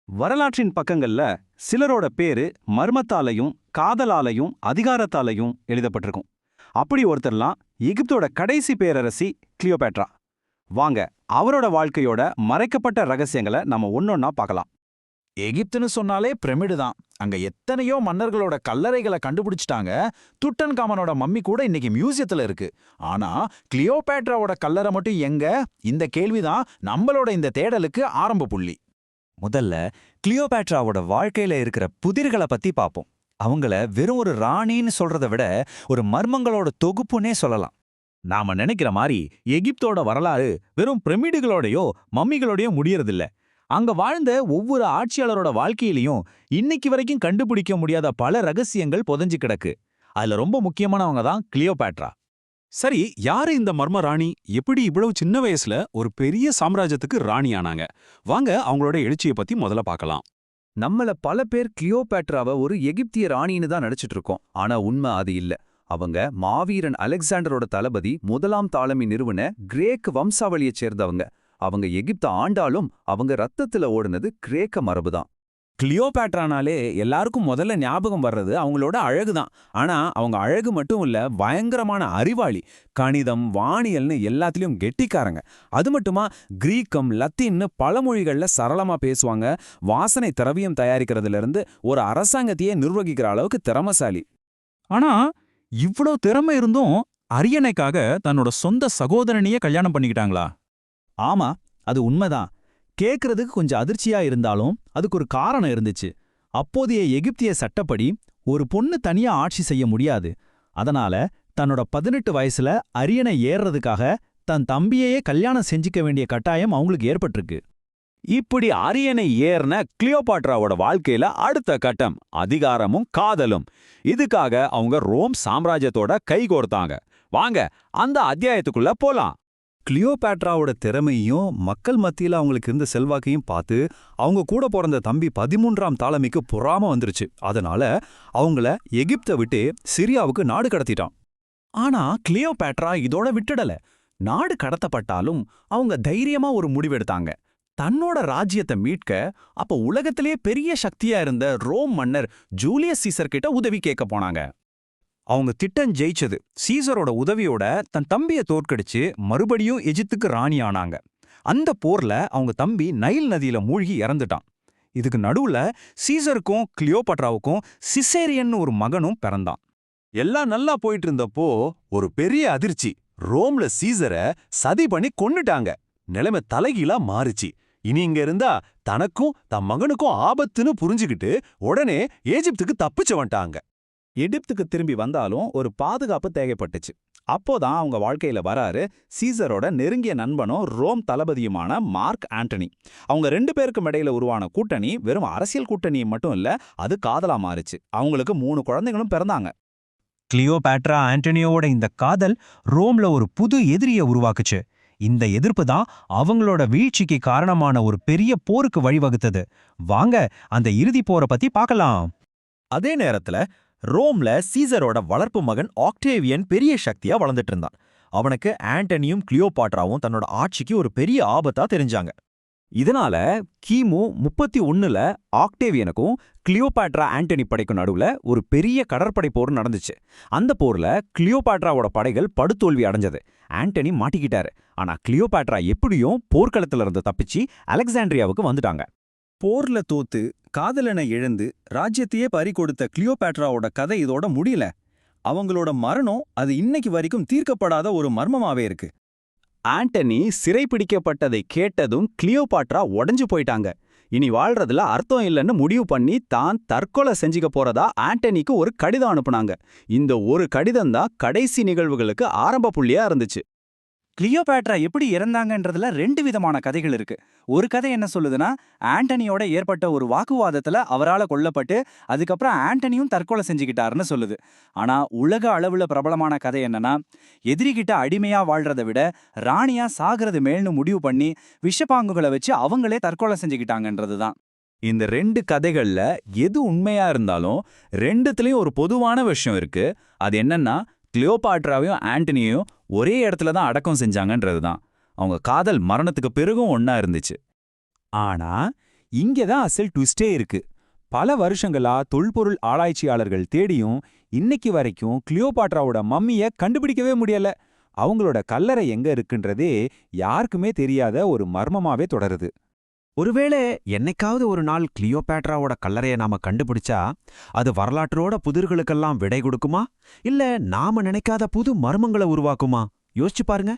வரலாற்றின் பக்கங்கள்ல சிலரோட பேரு மர்மத்தாலையும் காதலாலையும் அதிகாரத்தாலையும் எழுதப்பட்டிருக்கும். அப்படி ஒருத்தர்லாம் எகிப்தோட கடைசி பேரரசி கிளியோபேட்ரா. வாங்க அவரோட வாழ்க்கையோட மறைக்கப்பட்ட ரகசியங்களை நம்ம ஒன்னொன்னா பார்க்கலாம். எகிப்துன்னு சொன்னாலே பிரமிடு தான். அங்க எத்தனையோ மன்னர்களோட கல்லறைகளை கண்டுபிடிச்சிட்டாங்க. துட்டன்காமனோட மம்மி கூட இன்னைக்கு மியூசியத்துல இருக்கு. ஆனா கிளியோபேட்ராவோட கல்லறை மட்டும் எங்க? இந்த கேள்விதான் நம்மளோட இந்த தேடலுக்கு ஆரம்ப புள்ளி. முதல்ல கிளியோபேட்ராவோட வாழ்க்கையில இருக்கிற புதிர்களை பத்தி பார்ப்போம். அவங்கள வெறும் ஒரு ராணின்னு சொல்றதை விட ஒரு மர்மங்களோட தொகுப்புன்னே சொல்லலாம். நாம நினைக்கிற மாதிரி எகிப்தோட வரலாறு வெறும் பிரமிடுகளோடையோ மம்மிகளோடையோ முடியறதில்ல. அங்க வாழ்ந்த ஒவ்வொரு ஆட்சியாளரோட வாழ்க்கையிலையும் இன்னைக்கு வரைக்கும் கண்டுபிடிக்க முடியாத பல ரகசியங்கள் புதைஞ்சு கிடக்கு. அதுல ரொம்ப முக்கியமானவங்க தான் கிளியோபேட்ரா. சரி, யாரு இந்த மர்ம ராணி? எப்படி இவ்வளவு சின்ன வயசுல ஒரு பெரிய சாம்ராஜ்யத்துக்கு ராணி ஆனாங்க? வாங்க அவங்களோட எழுச்சியை பத்தி முதல்ல பார்க்கலாம். நம்மள பல பேர் கிளியோபேட்ராவை ஒரு எகிப்திய ராணின்னு தான் நினைச்சிட்டு இருக்கோம். ஆனா உண்மை அது இல்ல. அவங்க மாவீரன் அலெக்சாண்டரோட தளபதி முதலாம் தாலமி நிறுவன கிரேக்க வம்சாவளியைச் சேர்ந்தவங்க. அவங்க எகிப்த ஆண்டாலும் அவங்க ரத்தத்துல ஓடுனது கிரேக்க மரபுதான். கிளியோபேட்ரானாலே எல்லாருக்கும் முதல்ல ஞாபகம் வர்றது அவங்களோட அழகுதான். ஆனா அவங்க அழகு மட்டும் இல்ல, பயங்கரமான அறிவாளி. கணிதம், வானியல்னு எல்லாத்திலயும் கெட்டிக்காரங்க. அது மட்டுமா கிரீக்கம், லத்தீன்னு பல மொழிகள்ல சரளமா பேசுவாங்க. வாசனை திரவியம் தயாரிக்கிறதுல இருந்து ஒரு அரசாங்கத்தையே நிர்வகிக்கிற அளவுக்கு திறமசாலி. ஆனா இவ்ளோ திறமை இருந்தும் அரியணைக்காக தன்னோட சொந்த சகோதரனையே கல்யாணம் பண்ணிக்கிட்டாங்களா? ஆமா, அது உண்மைதான். கேட்கறதுக்கு கொஞ்சம் அதிர்ச்சியா இருந்தாலும் அதுக்கு ஒரு காரணம் இருந்துச்சு. அப்போதைய எகிப்திய சட்டப்படி ஒரு பொண்ணு தனியா ஆட்சி செய்ய முடியாது. அதனால தன்னோட 18 வயசுல அரியணை ஏறுறதுக்காக தன் தம்பியையே கல்யாணம் செஞ்சுக்க வேண்டிய கட்டாயம் அவங்களுக்கு ஏற்பட்டிருக்கு. இப்படி அரியணை ஏறின கிளியோபாட்ராவோட வாழ்க்கையில அடுத்த கட்டம் அதிகாரமும் காதலும். இதுக்காக அவங்க ரோம் சாம்ராஜ்யத்தோட கைகோர்த்தாங்க. வாங்க அந்த அத்தியாயத்துக்குள்ள போலாம். கிளியோபேட்ராவோட திறமையும் மக்கள் மத்தியில அவங்களுக்கு இருந்த செல்வாக்கையும் பார்த்து அவங்க கூட பிறந்த தம்பி 13ஆம் தாலமிக்கு பொறாம வந்துருச்சு. அதனால அவங்கள எகிப்தை விட்டு சிரியாவுக்கு நாடு கடத்திட்டான். ஆனா கிளியோபேட்ரா இதோட விட்டுடல. நாடு கடத்தப்பட்டாலும் அவங்க தைரியமா ஒரு முடிவெடுத்தாங்க. தன்னோட ராஜ்யத்தை மீட்க அப்ப உலகத்திலேயே பெரிய சக்தியா இருந்த ரோம் மன்னர் ஜூலியஸ் சீசர் கிட்ட உதவி கேட்க போனாங்க. அவங்க திட்டம் ஜெயிச்சது. சீசரோட உதவியோட தன் தம்பியை தோற்கடிச்சு மறுபடியும் எஜிப்துக்கு ராணி ஆனாங்க. அந்த போர்ல அவங்க தம்பி நைல் நதியில மூழ்கி இறந்துட்டான். இதுக்கு நடுவுல சீசருக்கும் கிளியோபட்ராவுக்கும் சிசேரியன்னு ஒரு மகனும் பிறந்தான். எல்லாம் நல்லா போயிட்டு இருந்தப்போ ஒரு பெரிய அதிர்ச்சி. ரோம்ல சீசரை சதி பண்ணி கொன்னுட்டாங்க. நிலைமை தலைகீழா மாறுச்சு. இனி இங்க இருந்தா தனக்கும் தன் மகனுக்கும் ஆபத்துன்னு புரிஞ்சுக்கிட்டு உடனே எகிப்துக்கு தப்பிச்சு வந்துட்டாங்க. எகிப்துக்கு திரும்பி வந்தாலும் ஒரு பாதுகாப்பு தேவைப்பட்டுச்சு. அப்போதான் அவங்க வாழ்க்கையில வராரு சீசரோட நெருங்கிய நண்பனும் ரோம் தளபதியுமான மார்க் ஆண்டனி. அவங்க 2 பேருக்கும் இடையில உருவான கூட்டணி வெறும் அரசியல் கூட்டணி மட்டும் இல்ல, அது காதலா மாறுச்சு. அவங்களுக்கு 3 குழந்தைகளும் பிறந்தாங்க. கிளியோபேட்ரா ஆண்டனியோட இந்த காதல் ரோம்ல ஒரு புது எதிரியை உருவாக்குச்சு. இந்த எதிர்ப்பு தான் அவங்களோட வீழ்ச்சிக்கு காரணமான ஒரு பெரிய போருக்கு வழிவகுத்தது. வாங்க அந்த இறுதி போரை பத்தி பார்க்கலாம். அதே நேரத்துல ரோம்ல சீசரோட வளர்ப்பு மகன் ஆக்டேவியன் பெரிய சக்தியா வளர்ந்துட்டு இருந்தான். அவனுக்கு ஆண்டனியும் கிளியோபாட்ராவும் தன்னோட ஆட்சிக்கு ஒரு பெரிய ஆபத்தா தெரிஞ்சாங்க. இதனால கிமு 31ல ஆக்டேவியனுக்கும் கிளியோபாட்ரா ஆண்டனி படைக்கும் நடுவுல ஒரு பெரிய கடற்படை போர் நடந்துச்சு. அந்த போர்ல கிளியோபாட்ராவோட படைகள் படுதோல்வி அடைஞ்சது. ஆண்டனி மாட்டிக்கிட்டாரு. ஆனா கிளியோபாட்ரா எப்படியும் போர்க்களத்துல இருந்து தப்பிச்சு அலெக்சாண்ட்ரியாவுக்கு வந்துட்டாங்க. போர்ல தோத்து காதலனை இழந்து ராஜ்யத்தையே பறி கொடுத்த கிளியோபேட்ராவோட கதை இதோட முடியல. அவங்களோட மரணம் அது இன்னைக்கு வரைக்கும் தீர்க்கப்படாத ஒரு மர்மமாவே இருக்கு. ஆண்டனி சிறைப்பிடிக்கப்பட்டதை கேட்டதும் கிளியோபாட்ரா உடைஞ்சு போயிட்டாங்க. இனி வாழ்றதுல அர்த்தம் இல்லைன்னு முடிவு பண்ணி தான் தற்கொலை செஞ்சுக்க போறதா ஆண்டனிக்கு ஒரு கடிதம் அனுப்புனாங்க. இந்த ஒரு கடிதம் தான் கடைசி நிகழ்வுகளுக்கு ஆரம்ப புள்ளியா இருந்துச்சு. கிளியோபேட்ரா எப்படி இறந்தாங்கன்றதுல 2 விதமான கதைகள் இருக்கு. ஒரு கதை என்ன சொல்லுதுன்னா, ஆண்டனியோட ஏற்பட்ட ஒரு வாக்குவாதத்துல அவரால கொல்லப்பட்டு அதுக்கப்புறம் ஆண்டனியும் தற்கொலை செஞ்சுக்கிட்டாருன்னு சொல்லுது. ஆனா உலக அளவுல பிரபலமான கதை என்னன்னா, எதிரிகிட்ட அடிமையா வாழ்றதை விட ராணியா சாகிறது மேல்னு முடிவு பண்ணி விஷப்பாங்குகளை வச்சு அவங்களே தற்கொலை செஞ்சுக்கிட்டாங்கன்றதுதான். இந்த 2 கதைகள்ல எது உண்மையா இருந்தாலும் 2த்துலயும் ஒரு பொதுவான விஷயம் இருக்கு. அது என்னன்னா, கிளியோபாட்ராவையும் ஆண்டனியையும் ஒரே இடத்துல தான் அடக்கம் செஞ்சாங்கன்றது தான். அவங்க காதல் மரணத்துக்கு பிறகும் ஒன்னா இருந்துச்சு. ஆனா இங்கதான் அசல் ட்விஸ்டே இருக்கு. பல வருஷங்களா தொல்பொருள் ஆராய்ச்சியாளர்கள் தேடியும் இன்னைக்கு வரைக்கும் கிளியோபாட்ராவோட மம்மிய கண்டுபிடிக்கவே முடியல. அவங்களோட கல்லறை எங்க இருக்குன்றதே யாருக்குமே தெரியாத ஒரு மர்மமாவே தொடருது. ஒருவேளை என்னைக்காவது ஒரு நாள் கிளியோபேட்ராவோட கல்லறைய நாம கண்டுபிடிச்சா அது வரலாற்றோட புதிர்களுக்கெல்லாம் விடை கொடுக்குமா, இல்ல நாம நினைக்காத புது மர்மங்களை உருவாக்குமா? யோசிச்சு பாருங்க.